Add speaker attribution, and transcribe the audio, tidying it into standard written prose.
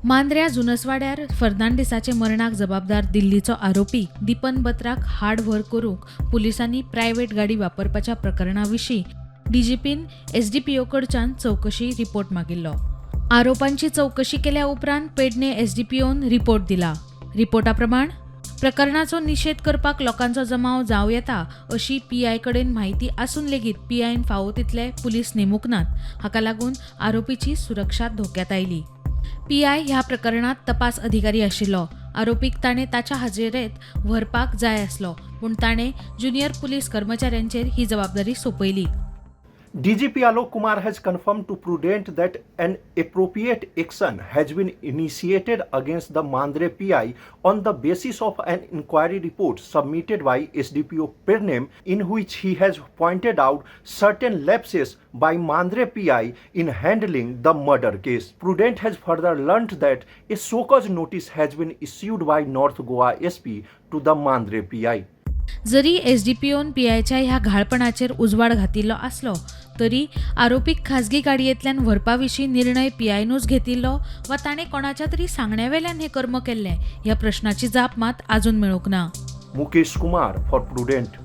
Speaker 1: मांद्र्या जुनसवाड्यार फर्नांडिसाचे मरणाक जबाबदार दिल्लीचो आरोपी दीपन बत्राक हाड व्हर करूंक पुलिसांनी प्रायव्हेट गाडी वापरपाच्या प्रकरणा विशीं डीजीपीन एसडीपीओ कडच्यान चौकशी रिपोर्ट मागिल्लो. आरोपांची चौकशी केल्या उपरांत पेडणे एसडीपीओन रिपोर्ट दिला. रिपोर्टा प्रमाण प्रकरणाचो निषेध करपाक लोकांचो जमाव जावं येता अशी पीआय कडेन म्हायती आसून लेगीत पीआयन फावो तितले पुलीस नेमूंक नात. हाका लागून आरोपीची सुरक्षा धोक्यात आयली. पीआय ह्या प्रकरणात तपास अधिकारी आशिल्लो. आरोपीक ताणें ताच्या हाजेरेंत व्हरपाक जाय आसलो, पूण ताणें ज्युनियर पुलीस कर्मचाऱ्यांचेर ही जबाबदारी सोपयली.
Speaker 2: DGP Alok Kumar has confirmed to Prudent that an appropriate action has been initiated against the Mandre PI on the basis of an inquiry report submitted by SDPO Pernem, in which he has pointed out certain lapses by Mandre PI in handling the murder case. Prudent has further learnt that a show-cause notice has been issued by North Goa SP to the Mandre PI.
Speaker 1: जरी एसडीपीओन पीआयच्या ह्या घाळपणाचेर उजवाड घातिल्लो आसलो तरी आरोपीक खाजगी गाडयेंतल्यान व्हरपा विशीं निर्णय पीआयनूच घेतिल्लो वा ताणें कोणाच्या तरी सांगण्यावेल्यान हे कर्म केल्लें ह्या प्रश्नाची जाप मात आजून मेळूंक ना.
Speaker 2: Mukesh Kumar for Prudent.